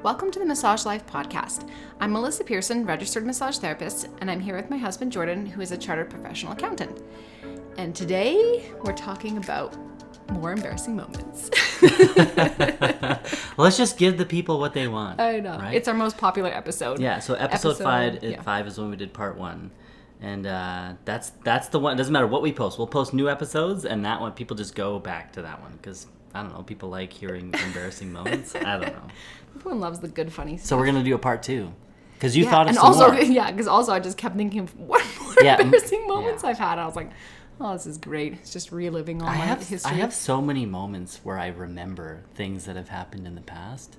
welcome to the Massage Life podcast. I'm Melissa Pearson, registered massage therapist, and I'm here with my husband Jordan, who is a chartered professional accountant. And today we're talking about more embarrassing moments. Let's just give the people what they want. I know. Right? It's our most popular episode. Yeah, so episode 5 is when we did part 1. And that's the one. It doesn't matter what we post. We'll post new episodes, and that one, people just go back to that one. Because, I don't know, people like hearing embarrassing moments. I don't know. Everyone loves the good, funny stuff. So we're going to do a part 2. Because you thought of and some also, more. Yeah, because also I just kept thinking of what more embarrassing moments I've had. I was like, oh, this is great. It's just reliving all my history. I have so many moments where I remember things that have happened in the past.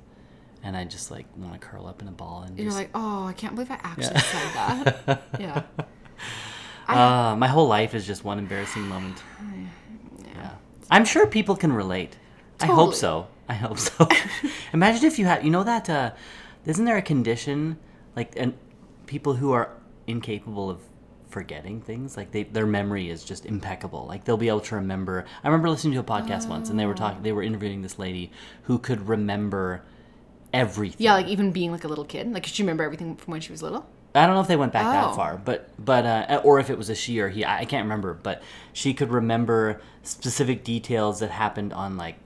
And I just, like, want to curl up in a ball. And you're like, oh, I can't believe I actually said that. Yeah. My whole life is just one embarrassing moment. Yeah. I'm sure people can relate. Totally. I hope so. Imagine if you had, you know that, isn't there a condition, like, and people who are incapable of forgetting things, like their memory is just impeccable. Like they'll be able to remember. I remember listening to a podcast once, and they were interviewing this lady who could remember everything. Yeah, like even being like a little kid. Like, could she remember everything from when she was little? I don't know if they went back that far, but or if it was a she or he, I can't remember. But she could remember specific details that happened on like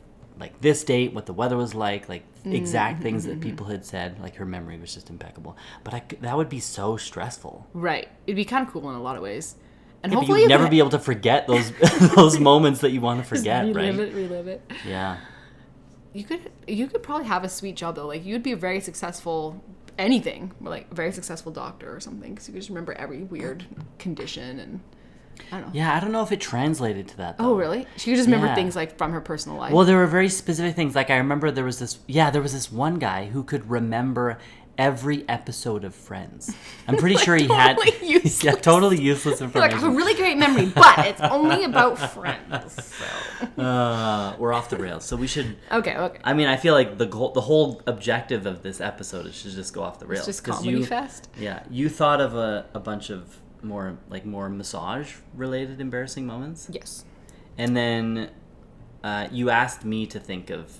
this date, what the weather was like exact things that people had said. Like her memory was just impeccable. But that would be so stressful. Right, it'd be kind of cool in a lot of ways. And hopefully you'd never be able to forget those those moments that you want to forget. Just relive it. Yeah. You could probably have a sweet job though. Like you'd be a very successful anything, like a very successful doctor or something, because you could just remember every weird condition and I don't know. Yeah, I don't know if it translated to that, though. Oh, really? She could just remember things like from her personal life. Well, there were very specific things. Like I remember there was this one guy who could remember every episode of Friends. I'm pretty sure he totally had useless. Yeah, totally useless information. Like, I have a really great memory, but it's only about Friends. So. We're off the rails, so we should. Okay. I mean, I feel like the whole objective of this episode is to just go off the rails. It's just comedy fest. Yeah, you thought of a bunch of more massage related embarrassing moments. Yes. And then you asked me to think of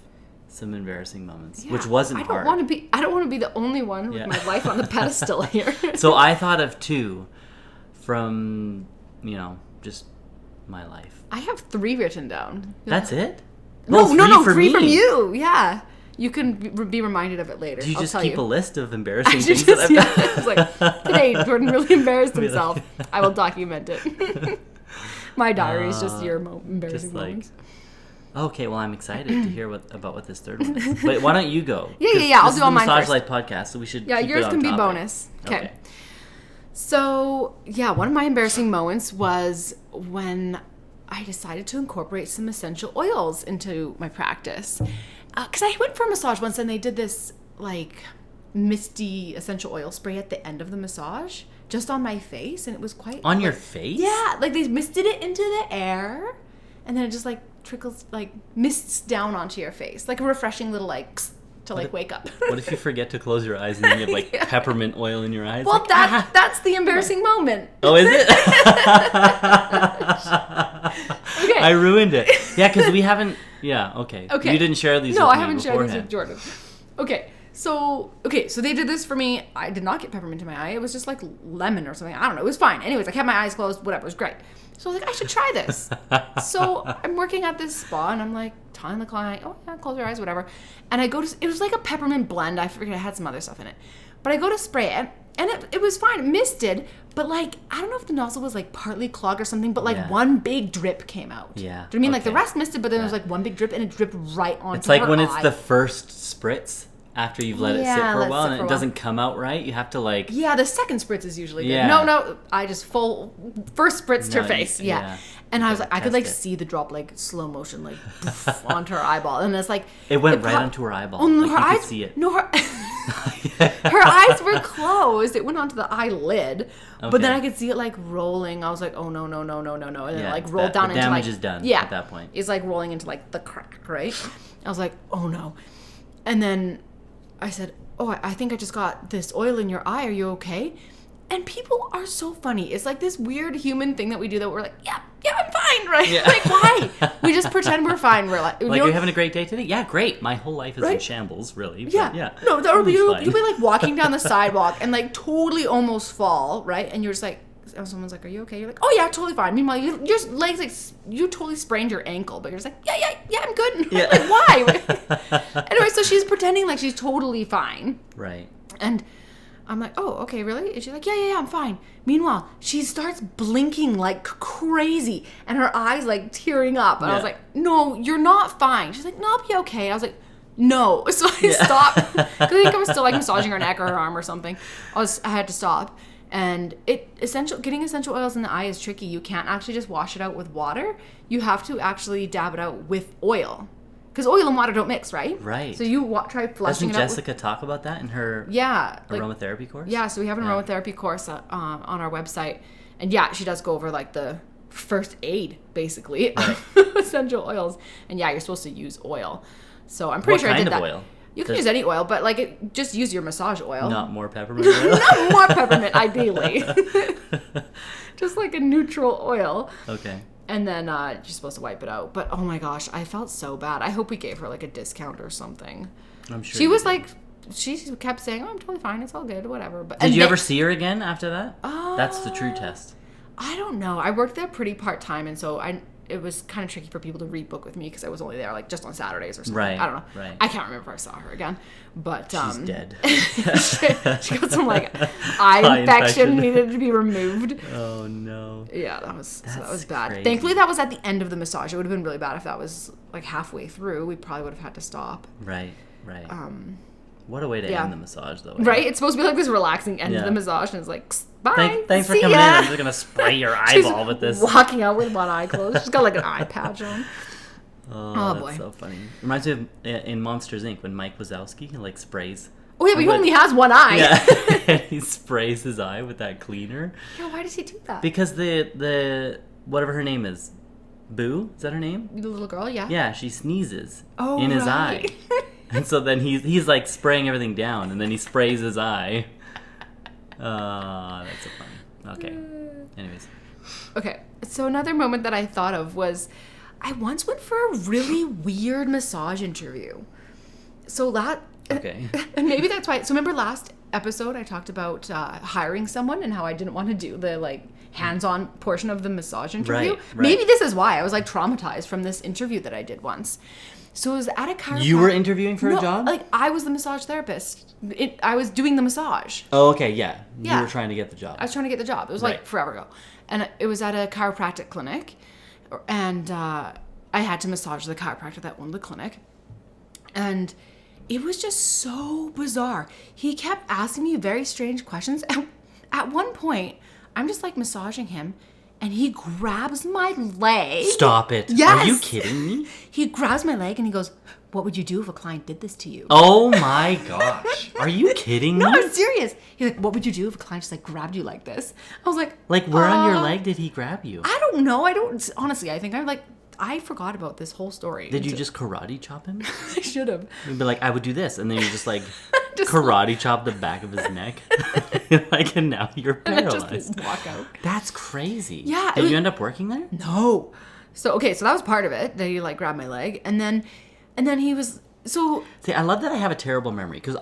some embarrassing moments, which wasn't hard. I don't want to be the only one with my life on the pedestal here. So I thought of 2 from, just my life. I have 3 written down. That's it? No, 3 from you. Yeah. You can be reminded of it later. Do you I'll just tell keep you. a list of embarrassing things that I've done? It's like, today Jordan really embarrassed himself. I will document it. My diary is just your embarrassing moments. Okay, well, I'm excited to hear about what this third one is. But why don't you go? Yeah. I'll do all mine Massage first. Life podcast, so we should. Yeah, keep yours it on can be topic. bonus. Okay. So one of my embarrassing moments was when I decided to incorporate some essential oils into my practice. Because I went for a massage once and they did this like misty essential oil spray at the end of the massage just on my face, and it was quite on your face. Yeah, like they misted it into the air, and then it just like trickles, like mists down onto your face, like a refreshing little like to like wake up. What if you forget to close your eyes and then you have like peppermint oil in your eyes? Well, like, that's the embarrassing moment. Oh, is it? Okay. I ruined it. Yeah, because we haven't. Yeah, okay. You didn't share these with me. No, I haven't shared beforehand. these with Jordan. So they did this for me. I did not get peppermint in my eye. It was just like lemon or something. I don't know. It was fine. Anyways, I kept my eyes closed. Whatever. It was great. So I was like, I should try this. So I'm working at this spa and I'm like telling the client, oh yeah, close your eyes, whatever. And I go to, it was like a peppermint blend. I forget, it had some other stuff in it. But I go to spray it and it was fine. It misted, but like, I don't know if the nozzle was like partly clogged or something, but like one big drip came out. Yeah. Do you know what I mean? Like the rest misted, but then there was like one big drip and it dripped right onto her eye. It's like when it's the first spritz after you've let it sit for a while and it doesn't come out right. You have to like... Yeah, the second spritz is usually good. Yeah. No, I just first spritz to her face. Yeah. And I was like, I could like see the drop like slow motion like onto her eyeball. And it's like... It went right onto her eyeball. Oh, no, like her you eyes... could see it. No, her eyes were closed. It went onto the eyelid. Okay. But then I could see it like rolling. I was like, oh no. And then it like rolled down into like... The damage is done at that point. It's like rolling into like the crack, right? I was like, oh no. And then I said, oh, I think I just got this oil in your eye. Are you okay? And people are so funny. It's like this weird human thing that we do that we're like, yeah, I'm fine, right? Yeah. Like, why? We just pretend we're fine. We're like, Like, you're having a great day today? Yeah, great. My whole life is in shambles, really. But yeah. yeah. No, or you'll fine. be like walking down the sidewalk and like totally almost fall, right? And you're just like, someone's like, are you okay? You're like, oh yeah, totally fine. Meanwhile, your legs like, you totally sprained your ankle, but you're just like, yeah, I'm good. Yeah. Like, why? Anyway, so she's pretending like she's totally fine. Right. And I'm like, oh, okay, really? And she's like, yeah, I'm fine. Meanwhile, she starts blinking like crazy and her eyes like tearing up. And I was like, no, you're not fine. She's like, no, I'll be okay. I was like, no. So I stopped. 'Cause I think I was still like massaging her neck or her arm or something. I had to stop. And getting essential oils in the eye is tricky. You can't actually just wash it out with water. You have to actually dab it out with oil. Because oil and water don't mix, right? Right. So you try flushing Doesn't it out. Jessica talk about that in her aromatherapy course? Yeah, so we have an aromatherapy course on our website. And yeah, she does go over like the first aid, basically, of essential oils. And yeah, you're supposed to use oil. So I'm pretty sure I did that. What kind of oil? You can use any oil, but like just use your massage oil. Not more peppermint oil? Not more peppermint, ideally. Just like a neutral oil. Okay. And then you're supposed to wipe it out. But oh my gosh, I felt so bad. I hope we gave her like a discount or something. I'm sure she was like, she kept saying, oh, I'm totally fine. It's all good, whatever. But Did you ever see her again after that? That's the true test. I don't know. I worked there pretty part-time, and so it was kind of tricky for people to rebook with me because I was only there like just on Saturdays or something. Right. I don't know. Right. I can't remember if I saw her again. But She's dead. she got some like eye infection, needed to be removed. Oh no. Yeah, that was bad. Crazy. Thankfully, that was at the end of the massage. It would have been really bad if that was like halfway through. We probably would have had to stop. Right. What a way to end the massage, though. Right? It's supposed to be like this relaxing end to the massage, and it's like, bye. Thanks for see coming ya. in. I'm just gonna spray your eyeball with this. Walking out with one eye closed. She's got like an eye patch on. Oh, boy. That's so funny. Reminds me of in Monsters Inc. when Mike Wazowski he like sprays. Oh yeah, but he only has one eye. Yeah, he sprays his eye with that cleaner. Yeah, why does he do that? Because the whatever her name is, Boo, is that her name? The little girl, yeah. Yeah, she sneezes Oh, in his right. eye, and so then he's like spraying everything down, and then he sprays his eye. That's so funny. Okay. Anyways. Okay, so another moment that I thought of was I once went for a really weird massage interview. So Okay. And maybe that's why. So remember last episode I talked about hiring someone and how I didn't want to do the like hands-on portion of the massage interview. Right. Maybe this is why I was like traumatized from this interview that I did once. So it was at a chiropractor. You were interviewing for a job? Like I was the massage therapist. I was doing the massage. Oh, okay, yeah. Yeah. You were trying to get the job. I was trying to get the job. It was like Right. forever ago. And it was at a chiropractic clinic. And I had to massage the chiropractor that owned the clinic. And it was just so bizarre. He kept asking me very strange questions. And at one point, I'm just like massaging him. And he grabs my leg. Stop it. Yes. Are you kidding me? He grabs my leg and he goes, what would you do if a client did this to you? Oh my gosh. Are you kidding me? No, I'm serious. He's like, what would you do if a client just like grabbed you like this? I was like, Like, where on your leg did he grab you? I don't know. Honestly, I think I forgot about this whole story. Did you just karate chop him? I should have. You'd be like, I would do this. And then you just like Just karate chop the back of his neck. Like, and now you're and then paralyzed. just walk out. That's crazy. Yeah, Did you end up working there? No. So okay, so that was part of it. That he like grabbed my leg, and then he was so. See, I love that I have a terrible memory because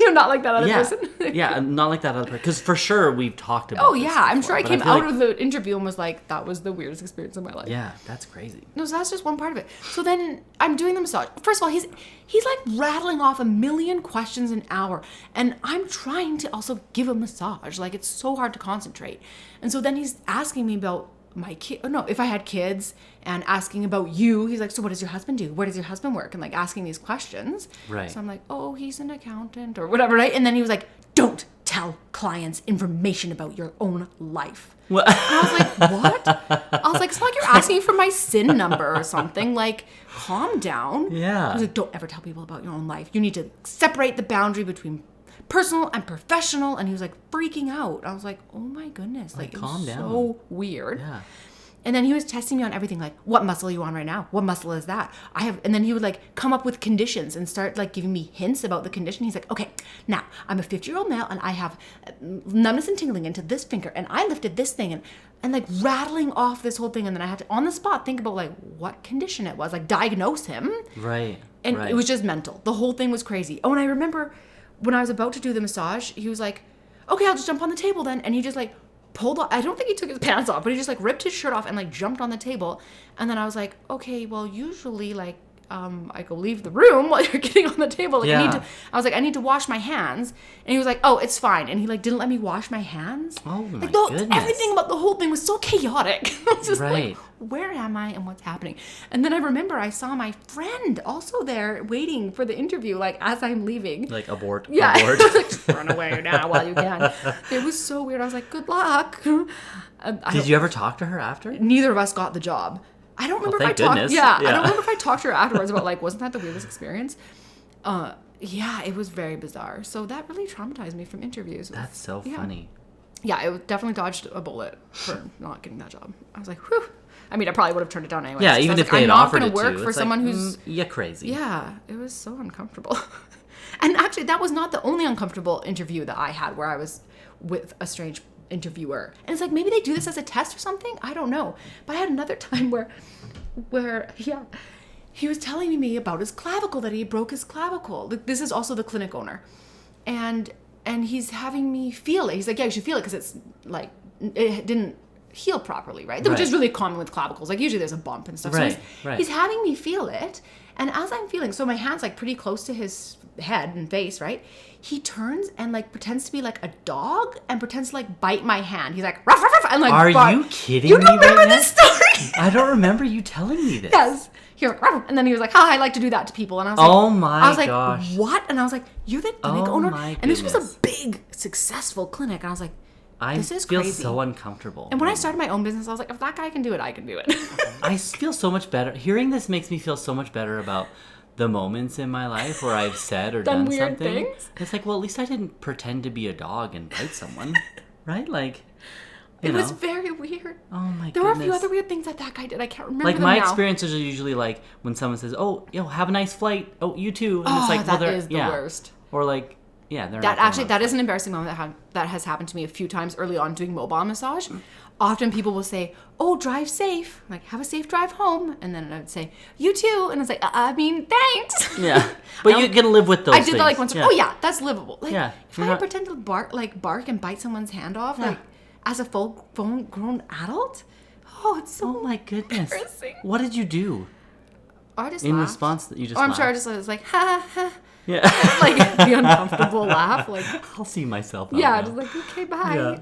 You're not like that other yeah, person. yeah, I'm not like that other person. Because for sure we've talked about. Oh this yeah, I'm before, sure I but came feel out like- of the interview and was like, that was the weirdest experience of my life. Yeah, that's crazy. No, so that's just one part of it. So then I'm doing the massage. First of all, he's like rattling off a million questions an hour, and I'm trying to also give a massage. Like it's so hard to concentrate. And so then he's asking me about my kid. Oh no, if I had kids, and asking about you. He's like, so what does your husband do? Where does your husband work? And like asking these questions. Right. So I'm like, oh, he's an accountant or whatever, right? And then he was like, don't tell clients information about your own life. What? And I was like, what? I was like, it's not like you're asking for my SIN number or something. Like, calm down. Yeah. I was like, don't ever tell people about your own life. You need to separate the boundary between personal and professional. And he was like freaking out. I was like, oh my goodness. Like, it was calm down. so weird. Yeah. And then he was testing me on everything, like, what muscle are you on right now? What muscle is that? And then he would like come up with conditions and start like giving me hints about the condition. He's like, okay, now I'm a 50-year-old male and I have numbness and tingling into this finger and I lifted this thing and like rattling off this whole thing. And then I had to on the spot think about like what condition it was, like diagnose him. Right. And right. it was just mental. The whole thing was crazy. Oh, and I remember when I was about to do the massage, he was like, okay, I'll just jump on the table then. And he just like pulled off, I don't think he took his pants off, but he just like ripped his shirt off and like jumped on the table. And then I was like, okay, well, usually like I go leave the room while you're getting on the table. Like I was like, I need to wash my hands. And he was like, oh, it's fine. And he like didn't let me wash my hands. Oh my like goodness. Everything about the whole thing was so chaotic. I was just right. like, where am I and what's happening? And then I remember I saw my friend also there waiting for the interview, like as I'm leaving. Like abort. Yeah. Abort. Like, just run away now while you can. It was so weird. I was like, good luck. Did you ever talk to her after? Neither of us got the job. I don't remember if I thank talked. goodness. Yeah, Yeah. I don't remember if I talked to her afterwards about like, wasn't that the weirdest experience? Yeah, it was very bizarre. So that really traumatized me from interviews. That's so funny. Yeah, it definitely dodged a bullet for not getting that job. I was like, whew. I mean, I probably would have turned it down anyway. Yeah, even if they had offered it to work you, for it's someone like, who's you're crazy. Yeah, it was so uncomfortable. And actually, that was not the only uncomfortable interview that I had where I was with a strange interviewer. And it's like, maybe they do this as a test or something. I don't know. But I had another time where he was telling me about his clavicle, that he broke his clavicle. This is also the clinic owner. And he's having me feel it. He's like, yeah, you should feel it because it's like, it didn't heal properly, right? Which is really common with clavicles. Like usually there's a bump and stuff. Right, So he's having me feel it. And as I'm feeling, so my hand's like pretty close to his head and face, right? He turns and like pretends to be like a dog and pretends to like bite my hand. He's like, ruff, ruff, ruff, and like, Are you kidding You me don't remember right this story? I don't remember you telling me this. Yes. He was like, ruff, and then he was like, I like to do that to people. And I was like, I was like, gosh. what? And I was like, you're the clinic Oh owner? my And this was goodness. a big, successful clinic. And I was like, this is feel crazy. so uncomfortable. And when I started my own business, I was like, if that guy can do it, I can do it. I feel so much better. Hearing this makes me feel so much better about the moments in my life where I've said or done weird something. things? It's like, well, at least I didn't pretend to be a dog and bite someone, right? Like, you It know. was very weird. Oh my There were a goodness. few other weird things that guy did. I can't remember Like them my now. experiences are usually like when someone says, "Oh, have a nice flight." Oh, you too. And Oh, it's like, that well, they're is the yeah. worst. Or like, yeah, they're That not actually, that is an embarrassing moment that has happened to me a few times early on doing mobile massage. Often people will say, oh, drive safe. Like, have a safe drive home. And then I would say, you too. And I was like, I mean, thanks. Yeah, but you can live with those. I did that like once. Yeah. Oh yeah, that's livable. Like, Yeah, if you're I not- pretend to bark and bite someone's hand off, Yeah. like as a full grown adult, oh, it's so Oh my goodness! embarrassing. What did you do I just in laughed. response? You just. Oh, I'm sure I laughed? just was like, ha ha, Yeah. like the uncomfortable laugh, like I'll see myself. Out yeah, now. just like okay, bye. Yeah.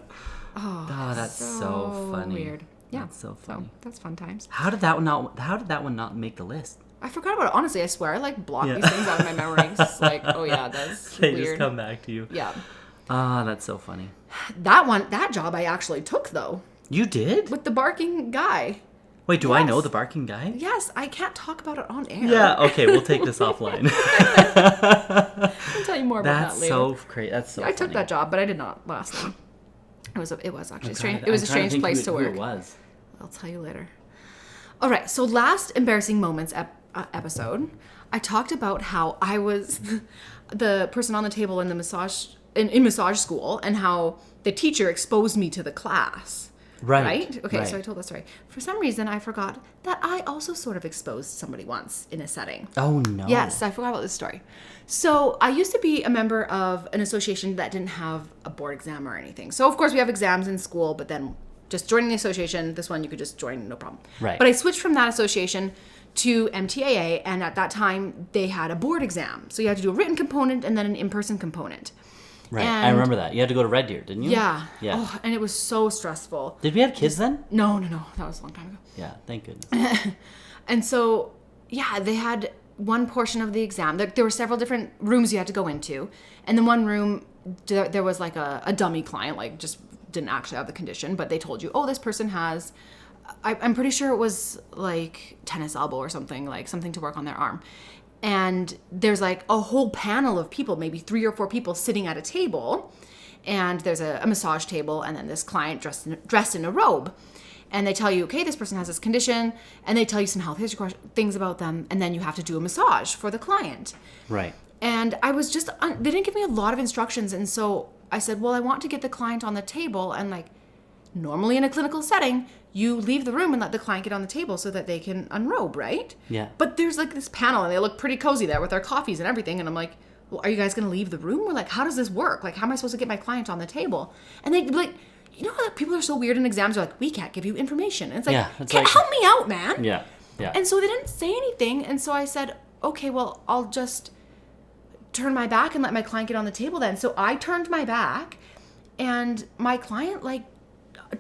Oh, Oh, that's so funny. Weird. Yeah, That's so funny. that's fun times. How did that one not make the list? I forgot about it. Honestly, I swear, I like block Yeah. these things out of my memory. It's just like, oh yeah, that's They weird. just come back to you. Yeah, Ah, that's so funny. that job I actually took though You did? with the barking guy. Wait, do I know Yes. the barking guy? Yes, I can't talk about it on air. Yeah. Okay, we'll take this offline. I'll tell you more about That's that later. so great. That's so. I took funny. that job, but I did not last long. It was actually I'm strange. trying It was a I'm trying strange place to who work. it was. I'll tell you later. All right, so last embarrassing moments episode, I talked about how I was the person on the table in the massage in massage school and how the teacher exposed me to the class. Right. Okay, right. so I told that story. For some reason, I forgot that I also sort of exposed somebody once in a setting. Oh no. Yes, I forgot about this story. So I used to be a member of an association that didn't have a board exam or anything. So of course we have exams in school, but then just joining the association, this one you could just join, no problem. Right. But I switched from that association to MTAA, and at that time they had a board exam. So you had to do a written component and then an in-person component. Right. I And- remember that. You had to go to Red Deer, didn't you? Yeah. Yeah. Oh, and it was so stressful. Did we have kids then? No. That was a long time ago. Yeah. Thank goodness. And so, yeah, they had one portion of the exam. There were several different rooms you had to go into. And then one room, there was like a dummy client, like just didn't actually have the condition, but they told you, oh, this person has, I'm pretty sure it was like tennis elbow or something, like something to work on their arm. And there's like a whole panel of people, maybe 3 or 4 people sitting at a table. And there's a massage table and then this client dressed in a robe. And they tell you, okay, this person has this condition, and they tell you some health history things about them, and then you have to do a massage for the client. Right. And I was just, they didn't give me a lot of instructions. And so I said, well, I want to get the client on the table. And like, normally in a clinical setting, you leave the room and let the client get on the table so that they can unrobe, right? Yeah. But there's like this panel and they look pretty cozy there with their coffees and everything. And I'm like, well, are you guys going to leave the room? Or like, how does this work? Like, how am I supposed to get my client on the table? And they like, you know how people are so weird in exams? They're like, we can't give you information. And it's like, Yeah, it's like, like- help me out, man. Yeah. Yeah. And so they didn't say anything. And so I said, okay, well, I'll just turn my back and let my client get on the table then. So I turned my back and my client like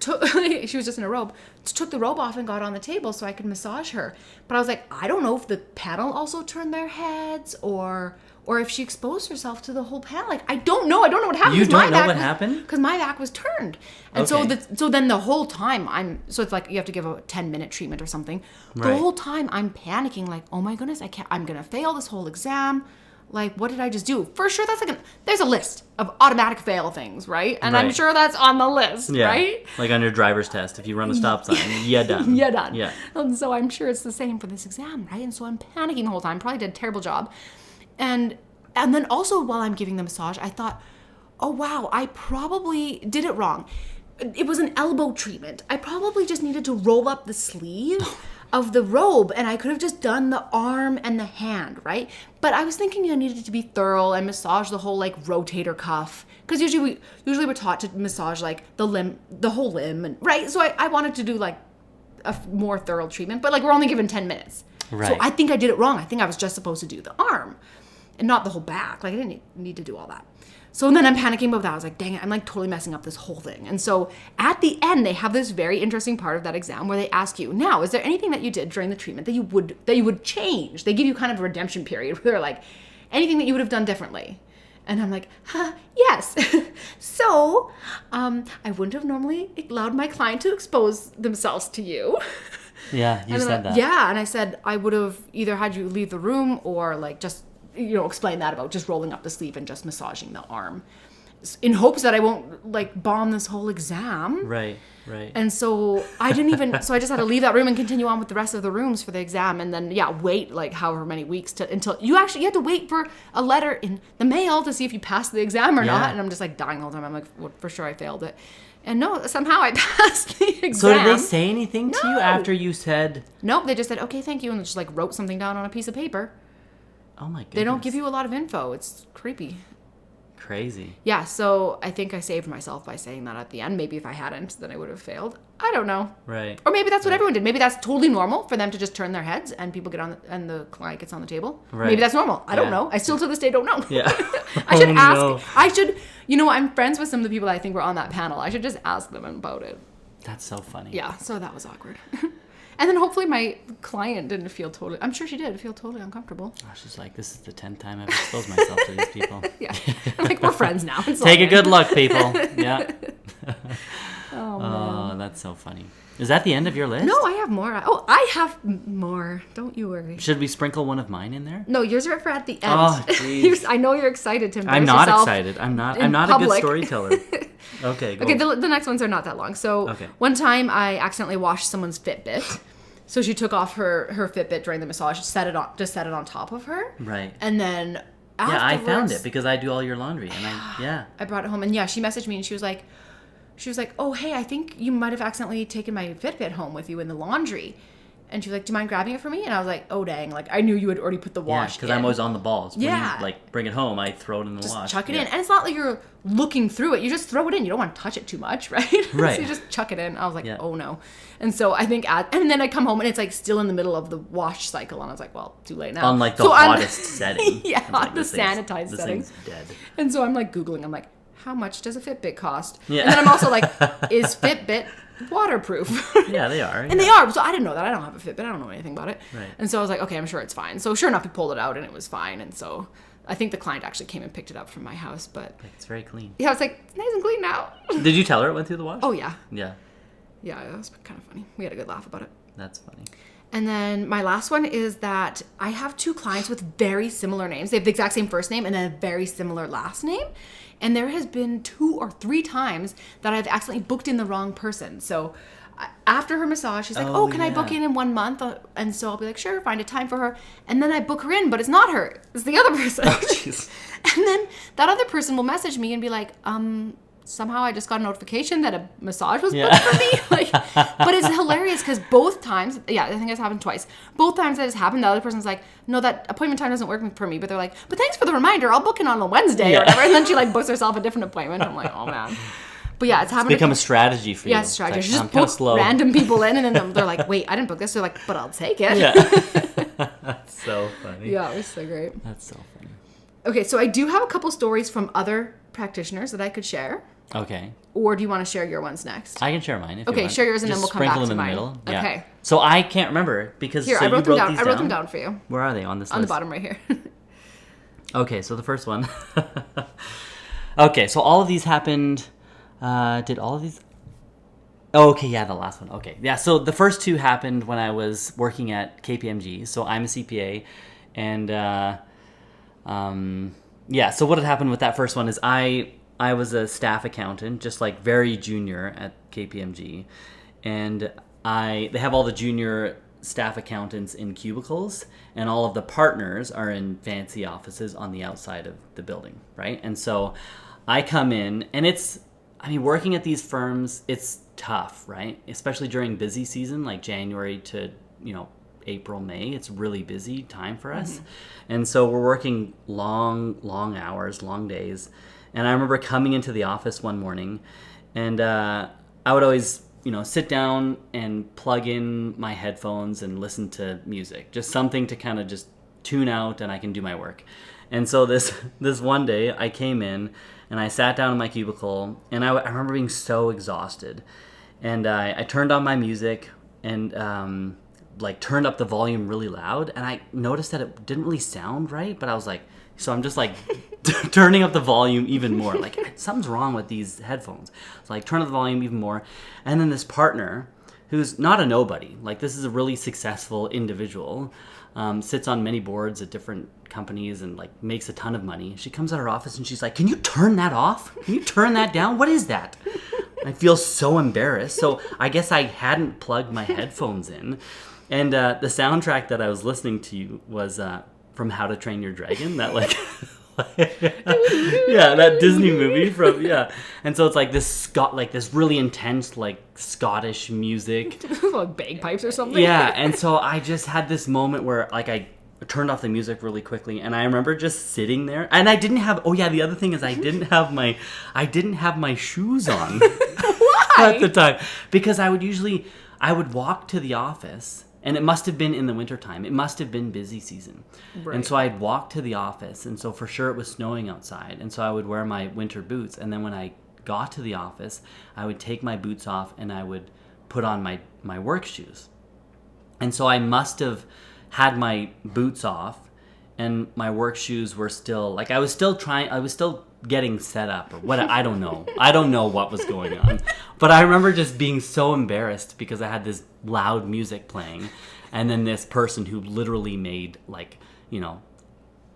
took, she was just in a robe, took the robe off and got on the table so I could massage her. But I was like, I don't know if the panel also turned their heads or if she exposed herself to the whole panel. Like, I don't know. I don't know what happened. You don't know what happened? Because my back was turned. And so Okay. so then the whole time so it's like you have to give a 10-minute treatment or something. Right. The whole time I'm panicking like, oh my goodness, I'm going to fail this whole exam. Like, what did I just do? For sure, that's like there's a list of automatic fail things, right? And I'm Right. sure that's on the list, Yeah. right? Like on your driver's test, if you run a stop sign, yeah, done. Yeah, done. Yeah. And so I'm sure it's the same for this exam, right? And so I'm panicking the whole time. Probably did a terrible job. And then also while I'm giving the massage, I thought, oh wow, I probably did it wrong. It was an elbow treatment. I probably just needed to roll up the sleeve of the robe and I could have just done the arm and the hand, right? But I was thinking I needed to be thorough and massage the whole like rotator cuff. Because usually we're taught to massage like the whole limb, and right? So I wanted to do like a more thorough treatment, but like we're only given 10 minutes. Right. So I think I did it wrong. I think I was just supposed to do the arm and not the whole back. Like I didn't need to do all that. So then I'm panicking about that. I was like, dang it, I'm like totally messing up this whole thing. And so at the end, they have this very interesting part of that exam where they ask you, now, is there anything that you did during the treatment that you would change? They give you kind of a redemption period where they're like, anything that you would have done differently. And I'm like, yes. So I wouldn't have normally allowed my client to expose themselves to you. Yeah, you And said that. Yeah, and I said I would have either had you leave the room or like just, explain that about just rolling up the sleeve and just massaging the arm in hopes that I won't like bomb this whole exam. Right, right. And so I just had to leave that room and continue on with the rest of the rooms for the exam. And then, wait like however many weeks until you had to wait for a letter in the mail to see if you passed the exam or not. And I'm just like dying the whole time. I'm like, well, for sure I failed it. And no, somehow I passed the exam. So did they say anything to you No. after you said, Nope, they just said, okay, thank you. And just like wrote something down on a piece of paper. oh my goodness. They don't give you a lot of info. It's creepy. Crazy. Yeah, so I think I saved myself by saying that at the end. Maybe if I hadn't, then I would have failed. I don't know. Right. Or maybe that's what everyone did. Maybe that's totally normal for them to just turn their heads and people get on and the client gets on the table. Right. Maybe that's normal. I don't Yeah. know. I still to this day don't know. Yeah. I should Oh, ask. no. I should. I'm friends with some of the people that I think were on that panel. I should just ask them about it. That's so funny. Yeah. So that was awkward. And then hopefully my client didn't feel totally. I'm sure she did feel totally uncomfortable. I was just like, this is the 10th time I've exposed myself to these people. Yeah. I'm like, we're friends now. It's all Take a good. good look, people. Yeah. Oh, man. Oh, that's so funny. Is that the end of your list? No, I have more. Oh, I have more. Don't you worry. Should we sprinkle one of mine in there? No, yours are for at the end. Oh, jeez. I know you're excited to embarrass I'm not yourself. excited. I'm not in a good public. storyteller. Okay, go. Okay, the next ones are not that long. So Okay. one time I accidentally washed someone's Fitbit. So she took off her Fitbit during the massage, set it on top of her. Right. And then Yeah, I found afterwards- it because I do all your laundry, and I brought it home, and she messaged me, and she was like, oh, hey, I think you might have accidentally taken my Fitbit home with you in the laundry. And she was like, do you mind grabbing it for me? And I was like, oh, dang. Like, I knew you had already put the yeah, wash because in. I'm always on the balls. When Yeah. you, like bring it home, I throw it in the Just wash. chuck it Yeah. in. And it's not like you're looking through it. You just throw it in. You don't want to touch it too much, right? Right. So you just chuck it in. I was like, Yeah. oh, no. And so I think, and then I come home, and it's like still in the middle of the wash cycle. And I was like, well, too late now. On like the So I'm- hottest setting. Yeah, I'm like, the this thing's- sanitized this setting. thing's dead. And so I'm like Googling. I'm like, how much does a Fitbit cost? Yeah. And then I'm also like, is Fitbit waterproof? Yeah, they are. And they are. So I didn't know that. I don't have a Fitbit. I don't know anything about it. Right. And so I was like, okay, I'm sure it's fine. So sure enough, we pulled it out and it was fine. And so I think the client actually came and picked it up from my house. But It's very clean. yeah, I was like, it's nice and clean now. Did you tell her it went through the wash? Oh, yeah. Yeah, Yeah, it was kind of funny. We had a good laugh about it. that's funny. And then my last one is that I have two clients with very similar names. They have the exact same first name and then a very similar last name. And there has been 2 or 3 times that I've accidentally booked in the wrong person. So after her massage, she's like, Oh, can I book yeah. in 1 month? And so I'll be like, sure, find a time for her. And then I book her in, but it's not her. It's the other person. Oh, jeez. And then that other person will message me and be like, somehow I just got a notification that a massage was booked for me. Like, but it's hilarious because both times, I think it's happened twice. Both times that has happened, the other person's like, no, that appointment time doesn't work for me. But they're like, but thanks for the reminder. I'll book it on a Wednesday or whatever. And then she like books herself a different appointment. I'm like, oh man. But yeah, it's happened. Become a strategy for you. Yeah, it's a strategy. It's She like, just I'm kinda book slow. random people in, and then they're like, wait, I didn't book this. They're like, but I'll take it. Yeah. That's so funny. Yeah, it was so great. That's so funny. Okay, so I do have a couple stories from other practitioners that I could share. Okay. Or do you want to share your ones next? I can share mine if you Okay, want. share yours and Just then we'll come back sprinkle to them in mine. the middle. Yeah. Okay. So I can't remember because Here, so I wrote them down. these I wrote them down for you. Where are they on this On list? the bottom right here. Okay, so the first one. Okay, so all of these happened. Did all of these? Oh, okay, yeah, the last one. Okay, yeah. So the first two happened when I was working at KPMG. So I'm a CPA, and yeah. So what had happened with that first one is I was a staff accountant, just like very junior at KPMG, and they have all the junior staff accountants in cubicles, and all of the partners are in fancy offices on the outside of the building, right? And so I come in, and working at these firms, it's tough, right? Especially during busy season, like January to, April, May. It's really busy time for us. And so we're working long hours, long days. And I remember coming into the office one morning, and I would always, sit down and plug in my headphones and listen to music, just something to kind of just tune out, and I can do my work. And so this one day I came in and I sat down in my cubicle, and I remember being so exhausted, and I turned on my music and turned up the volume really loud, and I noticed that it didn't really sound right, but I was like, so I'm just like turning up the volume even more, like something's wrong with these headphones. So like turn up the volume even more, and then this partner, who's not a nobody, like this is a really successful individual, sits on many boards at different companies and like makes a ton of money. She comes out of her office and she's like, "Can you turn that off? Can you turn that down? What is that?" I feel so embarrassed. So I guess I hadn't plugged my headphones in, and the soundtrack that I was listening to was from How to Train Your Dragon. That yeah, that Disney movie and so it's like this really intense like Scottish music, like bagpipes or something. yeah. And so I just had this moment where like I turned off the music really quickly, and I remember just sitting there, and I didn't have the other thing is I didn't have my shoes on. Why? At the time, because I would walk to the office. And it must have been in the wintertime. It must have been busy season. Right. And so I'd walk to the office. And so for sure it was snowing outside. And so I would wear my winter boots. And then when I got to the office, I would take my boots off and I would put on my work shoes. And so I must have had my boots off and my work shoes were still, like I was still getting set up or what, I don't know. I don't know what was going on. But I remember just being so embarrassed because I had this loud music playing, and then this person who literally made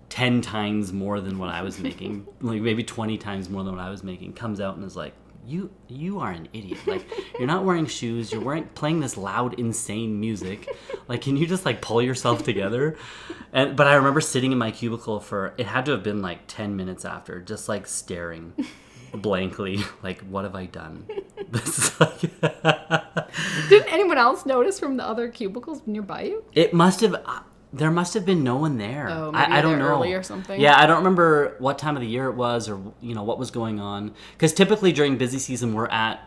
10 times more than what I was making, like maybe 20 times more than what I was making, comes out and is like, you are an idiot. Like, you're not wearing shoes, you're playing this loud, insane music. Like, can you just like pull yourself together? But I remember sitting in my cubicle it had to have been like 10 minutes after, just like staring blankly, like, what have I done? This is like Didn't anyone else notice from the other cubicles nearby you? It must have. There must have been no one there. Oh, maybe I don't they're know. early or something. Yeah, I don't remember what time of the year it was, or what was going on. Because typically during busy season, we're at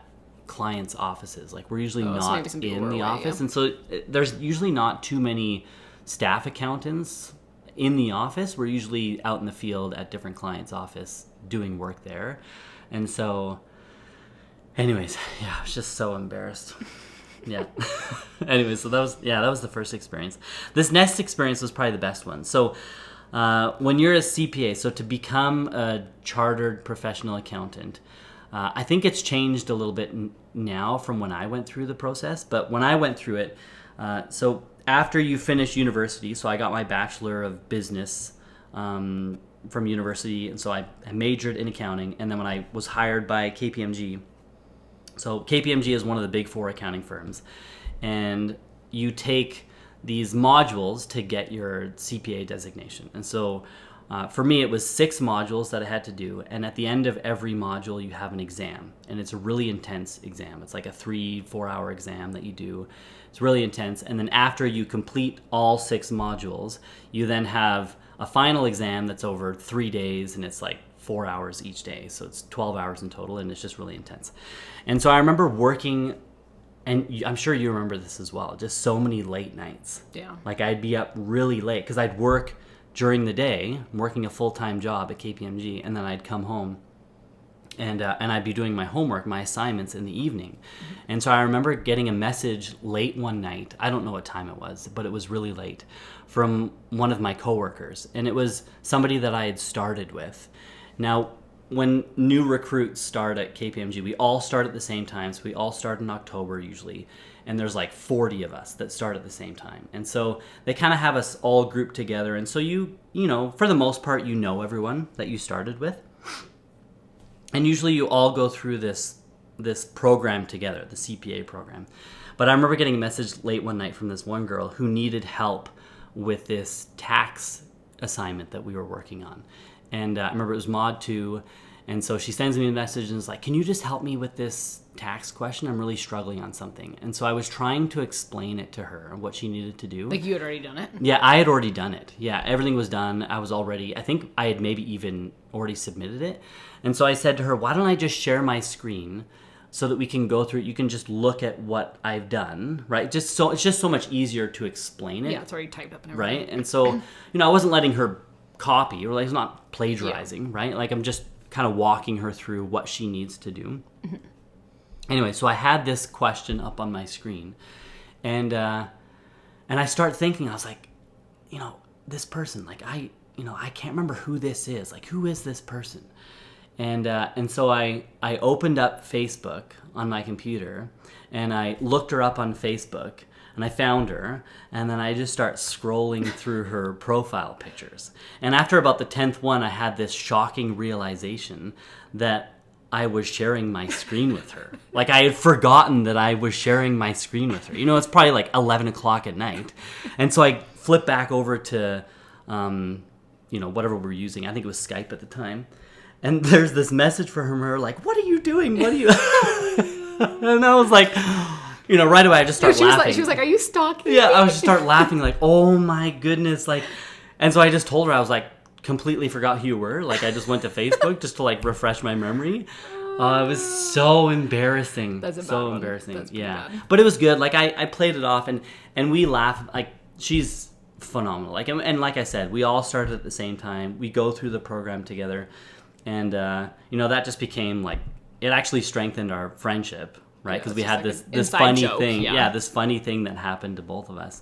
clients' offices. Like we're usually so not maybe some people in were the away, office, yeah. and so there's usually not too many staff accountants in the office. We're usually out in the field at different clients' office doing work there, and so. Anyways, yeah, I was just so embarrassed. Yeah. Anyway, so that was the first experience. This next experience was probably the best one. So when you're a CPA, so to become a chartered professional accountant, I think it's changed a little bit now from when I went through the process. But when I went through it, so after you finish university, so I got my Bachelor of Business from university, and so I majored in accounting. And then when I was hired by KPMG, So KPMG is one of the big four accounting firms, and you take these modules to get your CPA designation. And so for me, it was 6 modules that I had to do, and at the end of every module, you have an exam, and it's a really intense exam. It's like a 3-4 hour exam that you do. It's really intense, and then after you complete all 6 modules, you then have a final exam that's over 3 days, and it's like 4 hours each day, so it's 12 hours in total, and it's just really intense. And so I remember working, and I'm sure you remember this as well, just so many late nights. Yeah. Like I'd be up really late because I'd work during the day, working a full-time job at KPMG, and then I'd come home and I'd be doing my homework, my assignments in the evening. Mm-hmm. And so I remember getting a message late one night, I don't know what time it was, but it was really late, from one of my coworkers. And it was somebody that I had started with. Now, when new recruits start at KPMG, we all start at the same time. So we all start in October usually. And there's like 40 of us that start at the same time. And so they kind of have us all grouped together. And so you know, for the most part, you know everyone that you started with. And usually you all go through this program together, the CPA program. But I remember getting a message late one night from this one girl who needed help with this tax assignment that we were working on. And I remember it was Mod 2. And so she sends me a message and is like, can you just help me with this tax question? I'm really struggling on something. And so I was trying to explain it to her, what she needed to do. Like you had already done it? Yeah, I had already done it. Yeah, everything was done. I was already, I think I had maybe even already submitted it. And so I said to her, why don't I just share my screen so that we can go through it? You can just look at what I've done, right? It's just so much easier to explain it. Yeah, it's already typed up and everything. Right? And so, I wasn't letting her copy, or like it's not plagiarizing, right? Like I'm just kind of walking her through what she needs to do. Mm-hmm. Anyway, so I had this question up on my screen, and I start thinking, I was like, this person, like I can't remember who this is. Like, who is this person? And so I opened up Facebook on my computer, and I looked her up on Facebook, and I found her, and then I just start scrolling through her profile pictures. And after about the 10th one, I had this shocking realization that I was sharing my screen with her. Like, I had forgotten that I was sharing my screen with her. It's probably like 11 o'clock at night. And so I flipped back over to, whatever we're using. I think it was Skype at the time. And there's this message from her like, what are you doing? What are you... And I was like... right away I just start laughing. She was like, are you stalking Yeah, me? I was just start laughing like, oh my goodness. Like, and so I just told her, I was like, completely forgot who you were. Like, I just went to Facebook just to like refresh my memory. It was so embarrassing. That's a so bad embarrassing. That's yeah. bad. But it was good. Like I played it off and we laughed. Like, she's phenomenal. Like, and like I said, we all started at the same time. We go through the program together. And, that just became like, it actually strengthened our friendship. Right, because we had like this funny joke, thing, yeah. This funny thing that happened to both of us,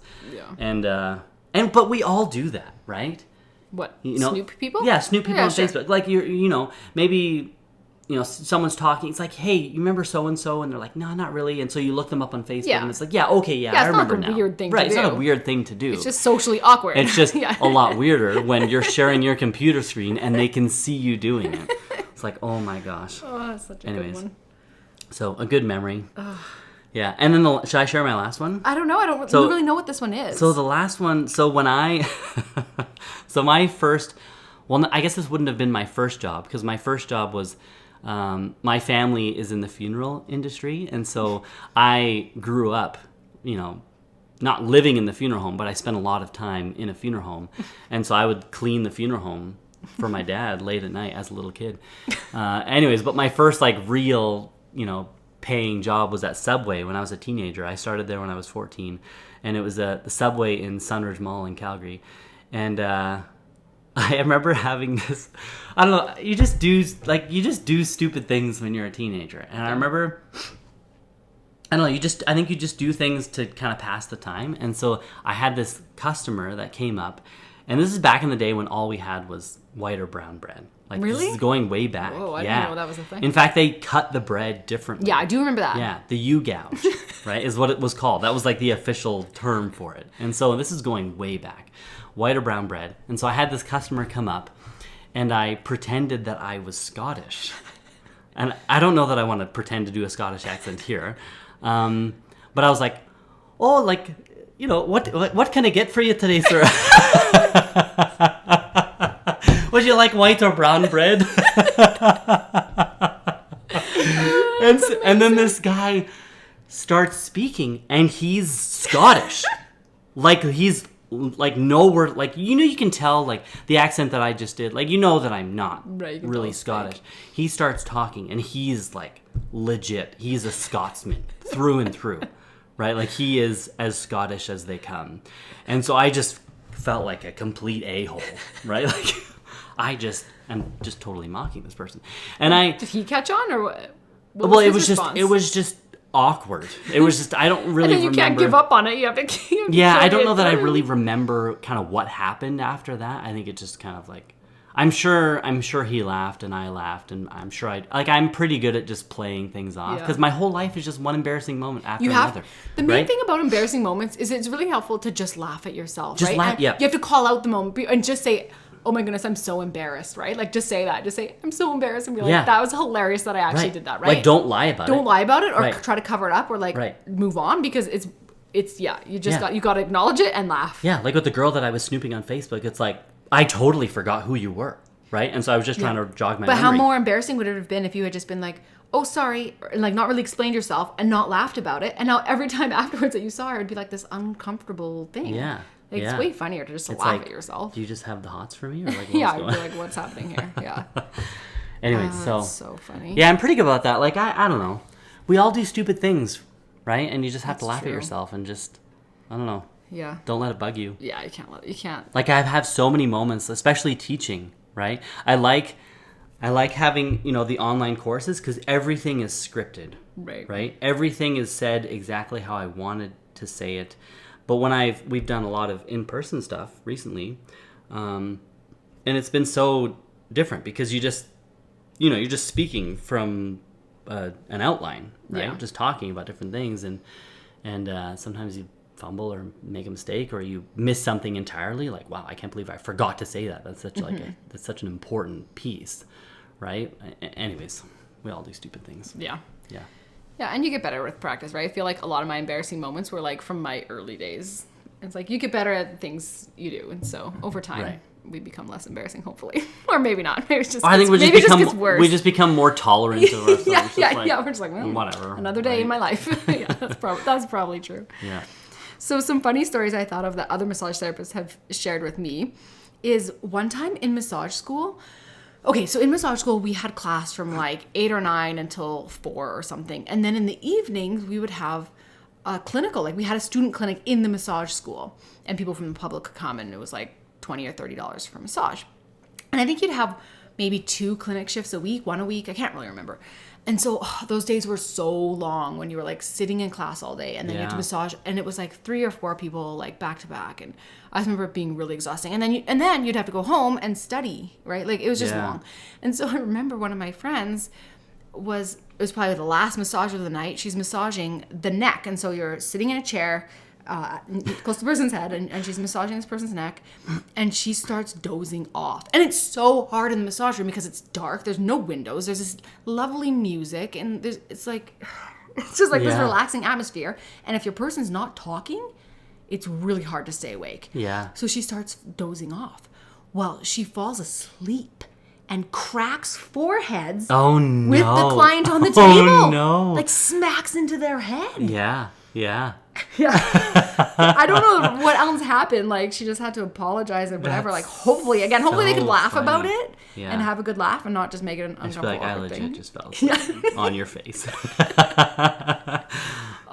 yeah. But we all do that, right? What? Snoop people? Yeah, snoop people on sure. Facebook. Like maybe someone's talking. It's like, hey, you remember so and so, and they're like, no, not really. And so you look them up on Facebook, and it's like, yeah, okay, yeah, I remember now. It's not a weird thing right, to it's do. not a weird thing to do. It's just socially awkward. It's just a lot weirder when you're sharing your computer screen and they can see you doing it. It's like, oh my gosh. Oh, that's such a good one. So a good memory. Yeah, and then should I share my last one? I don't know. I don't really know what this one is. So the last one. So when my first. Well, I guess this wouldn't have been my first job because my first job was. My family is in the funeral industry, and so I grew up, not living in the funeral home, but I spent a lot of time in a funeral home, and so I would clean the funeral home for my dad late at night as a little kid. Anyways, but my first like real, paying job was at Subway when I was a teenager. I started there when I was 14, and it was the Subway in Sunridge Mall in Calgary. And I remember having this, I don't know, you just do stupid things when you're a teenager. And I remember, I don't know, I think you just do things to kind of pass the time. And so I had this customer that came up, and this is back in the day when all we had was white or brown bread. Like, really? This is going way back. Whoa, I didn't know that was a thing. In fact, they cut the bread differently. Yeah, I do remember that. Yeah, the U-gouge, right, is what it was called. That was like the official term for it. And so this is going way back. White or brown bread. And so I had this customer come up, and I pretended that I was Scottish, And I don't know that I want to pretend to do a Scottish accent here. But I was like, oh, like, you know, what can I get for you today, sir? Would you like white or brown bread? And then this guy starts speaking, and he's Scottish. Like, he's like no word, like, you know, you can tell like the accent that I just did, like, you know that I'm not really Scottish. He starts talking and he's like legit, he's a Scotsman through and through, right? Like, he is as Scottish as they come. And so I just felt like a complete a-hole, right? Like, I'm just totally mocking this person. And did he catch on, or what? Well, it was just awkward. It was just, I don't really remember. And then you can't give up on it. You have to yeah, I don't know that I really remember kind of what happened after that. I think it just kind of like, I'm sure he laughed and I laughed, and I'm sure I'm pretty good at just playing things off, because my whole life is just one embarrassing moment after another. The main thing about embarrassing moments is it's really helpful to just laugh at yourself, just right? Laugh, yeah. You have to call out the moment and just say, oh my goodness, I'm so embarrassed, right? Like, just say that. Just say, I'm so embarrassed, and be like, that was hilarious that I actually did that, right? Like, don't lie about it. Don't lie about it, or try to cover it up, or like move on, because it's you got to acknowledge it and laugh. Yeah, like with the girl that I was snooping on Facebook, it's like, I totally forgot who you were, right? And so I was just trying to jog my memory. But how more embarrassing would it have been if you had just been like, oh, sorry, and like not really explained yourself and not laughed about it, and now every time afterwards that you saw her, it'd be like this uncomfortable thing. Yeah. Like, it's way funnier to just laugh at yourself. Do you just have the hots for me? Or like, yeah, I'd be like, what's happening here? Yeah. Anyway, that's so funny. Yeah, I'm pretty good about that. Like, I don't know. We all do stupid things, right? And you just have to laugh at yourself and just, I don't know. Yeah. Don't let it bug you. Yeah, you can't. Like, I've had so many moments, especially teaching, right? I like having, you know, the online courses, because everything is scripted. Right? Everything is said exactly how I wanted to say it. But when we've done a lot of in-person stuff recently, and it's been so different, because you're just speaking from an outline, right? Yeah. Just talking about different things, and sometimes you fumble or make a mistake, or you miss something entirely. Like, wow, I can't believe I forgot to say that. That's such that's such an important piece, right? Anyways, we all do stupid things. Yeah. Yeah. Yeah, and you get better with practice, right? I feel like a lot of my embarrassing moments were like from my early days. It's like you get better at things you do, and so over time we become less embarrassing, hopefully, or maybe not. Maybe it's just I think worse. We just become more tolerant of ourselves. yeah. We're just like, well, whatever. Another day in my life. Yeah, that's probably true. Yeah. So some funny stories I thought of that other massage therapists have shared with me is one time in massage school. Okay, so in massage school, we had class from like 8 or 9 until 4 or something. And then in the evenings, we would have a clinical. Like, we had a student clinic in the massage school. And people from the public could come, and it was like $20 or $30 for a massage. And I think you'd have maybe 2 clinic shifts a week, 1 a week. I can't really remember. And so those days were so long when you were like sitting in class all day, and then you had to massage, and it was like 3 or 4 people like back to back, and I remember it being really exhausting. And then you'd have to go home and study, right? Like, it was just long. And so I remember one of my friends it was probably the last massage of the night. She's massaging the neck, and so you're sitting in a chair close to the person's head, and she's massaging this person's neck, and she starts dozing off. And it's so hard in the massage room because it's dark, there's no windows, there's this lovely music, and it's just like this relaxing atmosphere, and if your person's not talking, it's really hard to stay awake. So she starts dozing off. Well, she falls asleep and cracks foreheads with the client on the table. Like, smacks into their head. Yeah. I don't know what else happened. Like, she just had to apologize or whatever. Like, hopefully they could laugh about it and have a good laugh and not just make it an uncomfortable I awkward legit thing. just fell on your face.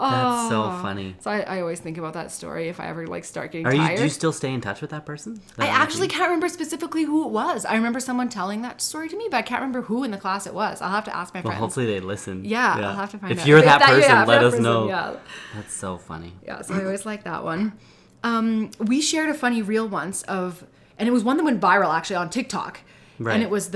That's so funny. So I always think about that story if I ever like start getting tired. Do you still stay in touch with that person? I actually can't remember specifically who it was. I remember someone telling that story to me, but I can't remember who in the class it was. I'll have to ask my friends. Well, hopefully they listen. Yeah, I'll have to find out. If you're that person, let us know. Yeah. That's so funny. Yeah, so I always like that one. We shared a funny reel once and it was one that went viral actually on TikTok. Right. And it was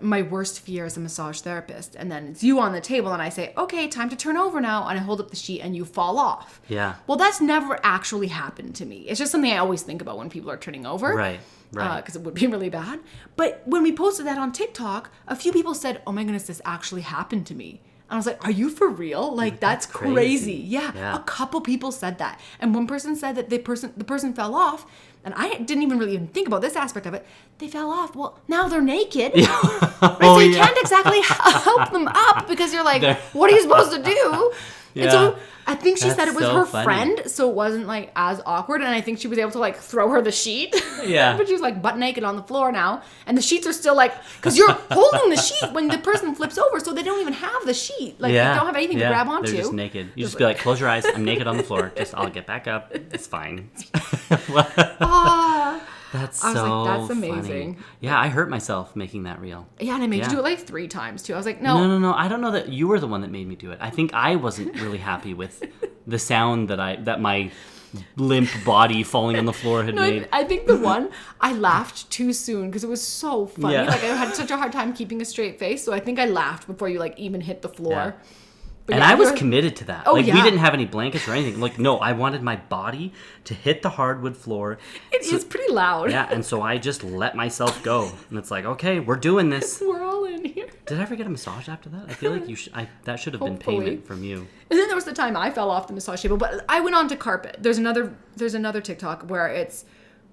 my worst fear as a massage therapist. And then it's you on the table and I say, okay, time to turn over now. And I hold up the sheet and you fall off. Yeah. Well, that's never actually happened to me. It's just something I always think about when people are turning over. Right. Because it would be really bad. But when we posted that on TikTok, a few people said, oh my goodness, this actually happened to me. And I was like, are you for real? Like, that's crazy. Yeah. A couple people said that. And one person said that the person fell off. And I didn't even think about this aspect of it. They fell off. Well, now they're naked. Right? So you can't exactly help them up because you're like, what are you supposed to do? Yeah. And so I think she said That's it was so her funny. friend, so it wasn't like as awkward. And I think she was able to like throw her the sheet. Yeah. But she was like butt naked on the floor now. And the sheets are still like, because you're holding the sheet when the person flips over, so they don't even have the sheet. Like, they don't have anything to grab onto. They're just naked. You just be like, close your eyes. I'm naked on the floor. I'll get back up. It's fine. That's I was so like, that's funny. amazing. Yeah, I hurt myself making that reel. Yeah, and I made you do it like 3 times too. I was like, no. No. I don't know that you were the one that made me do it. I think I wasn't really happy with the sound that my limp body falling on the floor had made. I think the one, I laughed too soon because it was so funny. Yeah. Like, I had such a hard time keeping a straight face, so I think I laughed before you like even hit the floor. Yeah. But And yeah, I was you're- committed to that. Oh, like, we yeah. didn't have any blankets or anything. Like, no, I wanted my body to hit the hardwood floor. It is pretty loud. Yeah, and so I just let myself go. And it's like, okay, we're doing this. We're all in here. Did I ever get a massage after that? I feel like that should have been Hopefully. payment from you. And then there was the time I fell off the massage table, but I went on to carpet. There's another TikTok where it's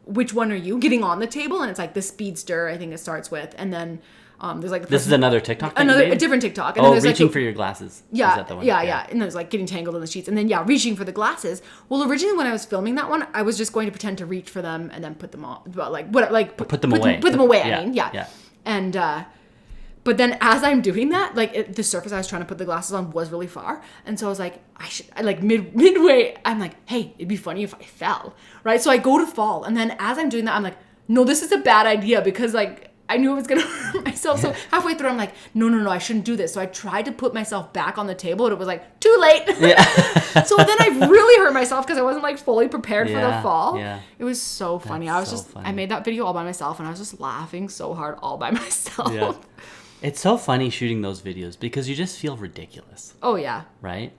which one are you getting on the table, and it's like the speedster. I think it starts with, and then there's like This is another TikTok. That you a made? different TikTok. And Oh, then there's reaching like for your glasses. Yeah, Is that the one? yeah. And there's like getting tangled in the sheets, and then reaching for the glasses. Well, originally when I was filming that one, I was just going to pretend to reach for them and then put them on, Put them away. Put them away. Yeah, I mean, yeah. yeah. And but then as I'm doing that, like the surface I was trying to put the glasses on was really far, and so I was like, midway, I'm like, hey, it'd be funny if I fell, right? So I go to fall, and then as I'm doing that, I'm like, no, this is a bad idea because like. I knew I was gonna hurt myself, so halfway through I'm like, no, I shouldn't do this. So I tried to put myself back on the table, and it was like, too late. Yeah. So then I really hurt myself because I wasn't like fully prepared for the fall. Yeah. It was so funny. That's I was so just, funny. I made that video all by myself, and I was just laughing so hard all by myself. Yeah. It's so funny shooting those videos because you just feel ridiculous, Oh yeah, right?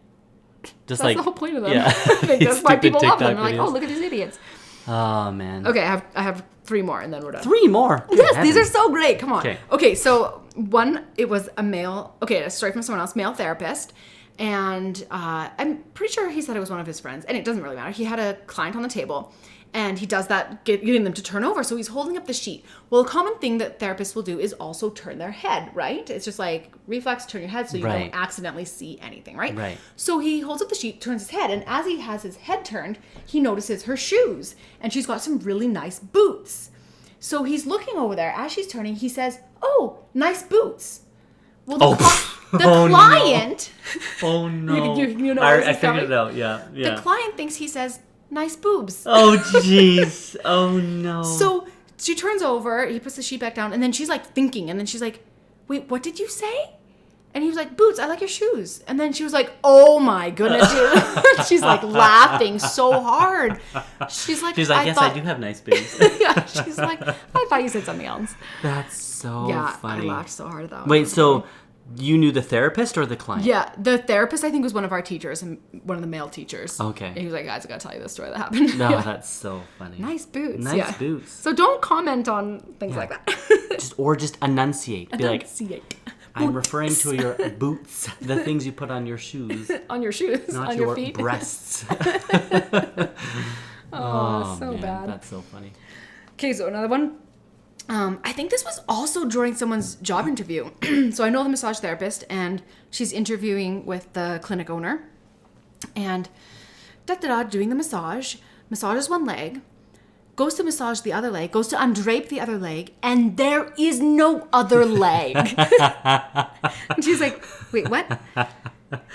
Just that's like the whole point of them. Yeah. I think that's why Stupid people love them. TikTok They're like, oh, videos. look at these idiots. Oh man. Okay, I have 3 more, and then we're done. 3 more. Good Yes, these are heavens. so great. Come on. Okay. Okay, so one, it was a story from someone else, male therapist. And I'm pretty sure he said it was one of his friends. And it doesn't really matter. He had a client on the table. And he does that, getting them to turn over. So he's holding up the sheet. Well, a common thing that therapists will do is also turn their head, right? It's just like reflex, turn your head so you Right. don't accidentally see anything, right? Right. So he holds up the sheet, turns his head. And as he has his head turned, he notices her shoes. And she's got some really nice boots. So he's looking over there. As she's turning, he says, oh, nice boots. Well, the Oh, no. client, Oh no. you know where this I is figured coming? it out. Yeah. the client thinks he says, nice boobs. Oh jeez. Oh no. So she turns over, he puts the sheet back down, and then she's like thinking, and then she's like, wait, what did you say? And he was like, boots, I like your shoes. And then she was like, oh my goodness. She's like laughing so hard. She's like, yes, I do have nice boobs. Yeah, she's like, I thought you said something else. That's so Yeah, funny. I laughed so hard though. Wait, so you knew the therapist or the client? Yeah, the therapist I think was one of our teachers and one of the male teachers. Okay. And he was like, guys, I gotta tell you this story that happened. No, Yeah. that's so funny. Nice boots. Nice yeah. boots. So don't comment on things like that. Just enunciate. Be like, Enunciate. I'm referring to your boots, the things you put on your shoes, On your shoes, not on your your feet. breasts. Oh, so man, bad. That's so funny. Okay, so another one. I think this was also during someone's job interview. So I know the massage therapist, and she's interviewing with the clinic owner. And doing the massage, massages one leg, goes to massage the other leg, goes to undrape the other leg, and there is no other leg. And she's like, wait, what?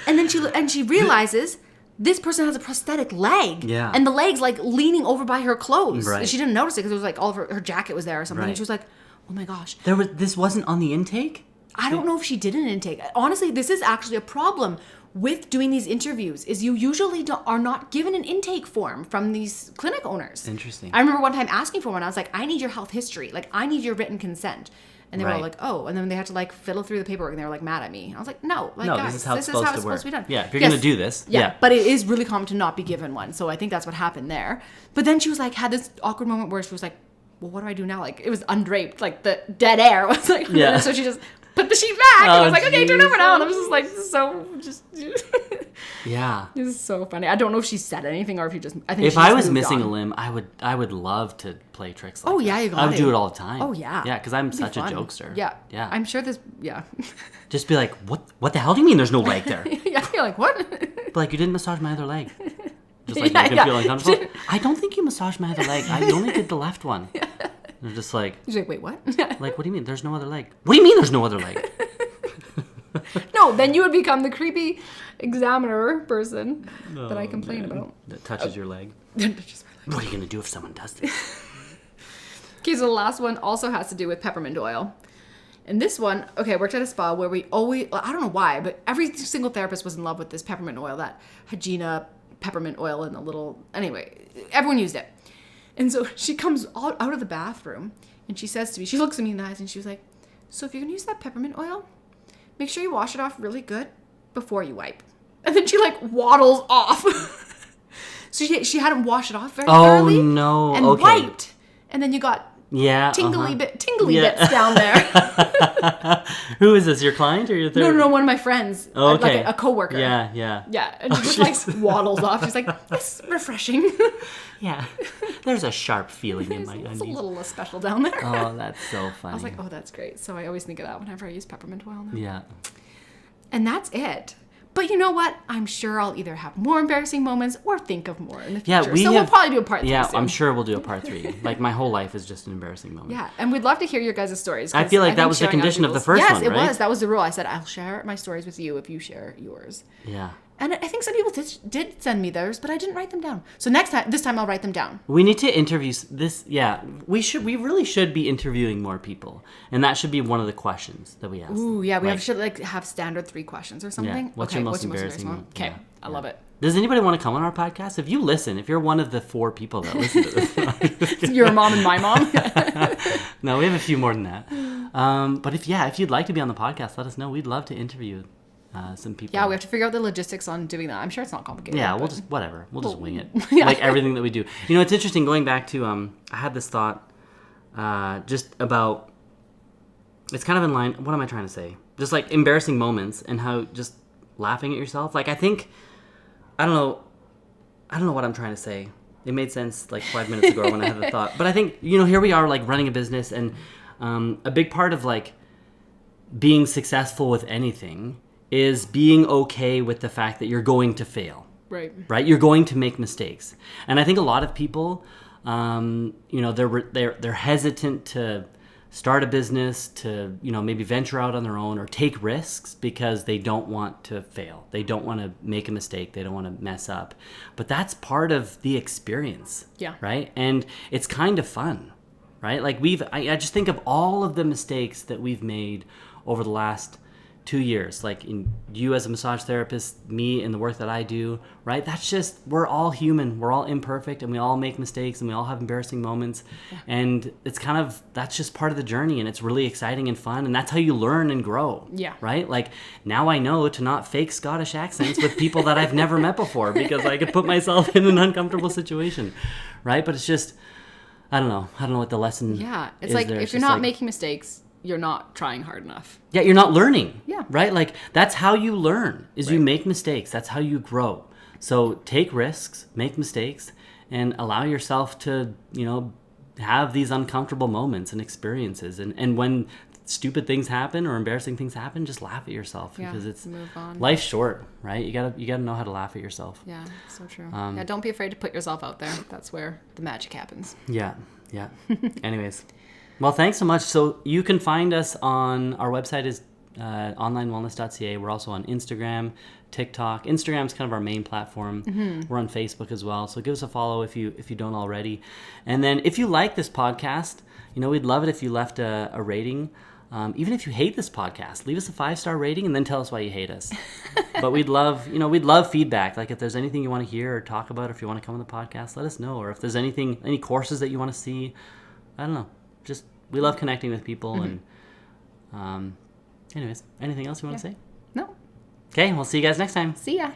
And then she realizes this person has a prosthetic leg. Yeah. And the leg's like leaning over by her clothes. Right. She didn't notice it because it was like all of her jacket was there or something. Right. And she was like, oh my gosh. This wasn't on the intake? I don't know if she did an intake. Honestly, this is actually a problem with doing these interviews is you usually are not given an intake form from these clinic owners. Interesting. I remember one time asking for one. I was like, I need your health history. Like, I need your written consent. And they were all Right. like, oh. And then they had to like fiddle through the paperwork and they were like mad at me. I was like, no, like No, guys, this is how it's supposed to be done. Yeah, if you're Yes. going to do this. Yeah, but it is really common to not be given one. So I think that's what happened there. But then she was like, had this awkward moment where she was like, well, what do I do now? Like, it was undraped. Like, the dead air was like, Yeah. and so she just put the sheet back. And I was like, okay, turn over Jesus. now. And I was just like, so, just, Yeah. this is so funny. I don't know if she said anything or if he just, I think If she I just was moved missing on. a limb, I would love to play tricks like Oh, that. yeah, you got I would it. do it all the time. Oh, yeah. Yeah, because I'm It'd be such a fun. jokester. Yeah. Yeah. I'm sure this, yeah. Just be like, what the hell do you mean there's no leg there? Yeah, you're like, what? But like, you didn't massage my other leg. Just like Yeah, you can yeah. feel uncomfortable. I don't think you massaged my other leg. I only did the left one. They're just like, She's like, wait, what? what do you mean? There's no other leg. What do you mean there's no other leg? No, then you would become the creepy examiner person that I complain about. That touches your leg. Just my leg. What are you going to do if someone does this? Okay, so the last one also has to do with peppermint oil. And this one, okay, I worked at a spa where we always, I don't know why, but every single therapist was in love with this peppermint oil, that Hagina peppermint oil in a little, anyway, everyone used it. And so she comes out of the bathroom and she says to me, she looks at me in the eyes and she was like, so if you're going to use that peppermint oil, make sure you wash it off really good before you wipe. And then she like waddles off. So she hadn't washed it off very thoroughly. Oh, no. And Okay. wiped. And then you got Yeah. tingly Yeah. bits down there. Who is this? Your client or your No, therapist? no, one of my friends. Oh, okay. Like a coworker. Yeah, yeah. Yeah. And she just jeez. like waddles off. She's like, it's refreshing. Yeah. There's a sharp feeling in my It's a undies. little special down there. Oh, that's so funny. I was like, oh, that's great. So I always think of that whenever I use peppermint oil now. Yeah. And that's it. But you know what? I'm sure I'll either have more embarrassing moments or think of more in the Yeah, future. we So we'll have- probably do a part 3 Yeah, soon. I'm sure we'll do a part 3. Like, my whole life is just an embarrassing moment. Yeah, and we'd love to hear your guys' stories. I 'cause feel like that think was the sharing other condition of the people's- first yes, one, right? it was. That was the rule. I said, I'll share my stories with you if you share yours. Yeah. And I think some people did send me theirs, but I didn't write them down. So this time I'll write them down. We need to interview this. Yeah, we really should be interviewing more people, and that should be one of the questions that we ask. Ooh, yeah, we Like, should have standard 3 questions or something. Yeah. What's your most embarrassing one? Okay, Yeah. I love it. Does anybody want to come on our podcast? If you listen, if you're one of the 4 people that listen to this, Your mom and my mom. no, we have a few more than that. But if you'd like to be on the podcast, let us know. We'd love to interview some people. Yeah, we have to figure out the logistics on doing that. I'm sure it's not complicated. Yeah, but- we'll just whatever. We'll just wing it. Yeah. Like everything that we do. You know, it's interesting going back to I had this thought just about it's kind of in line. What am I trying to say? Just like embarrassing moments and how just laughing at yourself. Like I think I don't know what I'm trying to say. It made sense like 5 minutes ago when I had the thought. But I think here we are like running a business and a big part of like being successful with anything is being okay with the fact that you're going to fail. Right? You're going to make mistakes. And I think a lot of people, they're hesitant to start a business, to, maybe venture out on their own or take risks because they don't want to fail. They don't want to make a mistake. They don't want to mess up. But that's part of the experience. Yeah. Right? And it's kind of fun, right? Like I just think of all of the mistakes that we've made over the last 2 years, like in you as a massage therapist, me in the work that I do, right? That's just, we're all human, we're all imperfect, and we all make mistakes, and we all have embarrassing moments, and it's kind of, that's just part of the journey, and it's really exciting and fun, and that's how you learn and grow, Yeah. right? Like, now I know to not fake Scottish accents with people that I've never met before, because I could put myself in an uncomfortable situation, right? But it's just, I don't know what the lesson Yeah, it's is like there. if It's you're just not like, making mistakes, you're not trying hard enough. yeah, you're not learning. Yeah. Right? Like, that's how you learn, is you make mistakes. That's how you grow. So take risks, make mistakes, and allow yourself to, have these uncomfortable moments and experiences. And when stupid things happen or embarrassing things happen, just laugh at yourself Yeah, because it's move on. life's short, right? You gotta know how to laugh at yourself. Yeah, so true. Yeah, don't be afraid to put yourself out there. That's where the magic happens. Yeah. Anyways. Well, thanks so much. So you can find us on our website is onlinewellness.ca. We're also on Instagram, TikTok. Instagram's kind of our main platform. We're on Facebook as well. So give us a follow if you don't already. And then if you like this podcast, we'd love it if you left a rating. Even if you hate this podcast, leave us a 5-star rating and then tell us why you hate us. But we'd love feedback. Like if there's anything you want to hear or talk about, or if you want to come on the podcast, let us know. Or if there's any courses that you want to see, I don't know. Just we love connecting with people, and Anyways, anything else you want to say? No. Okay, we'll see you guys next time. See ya.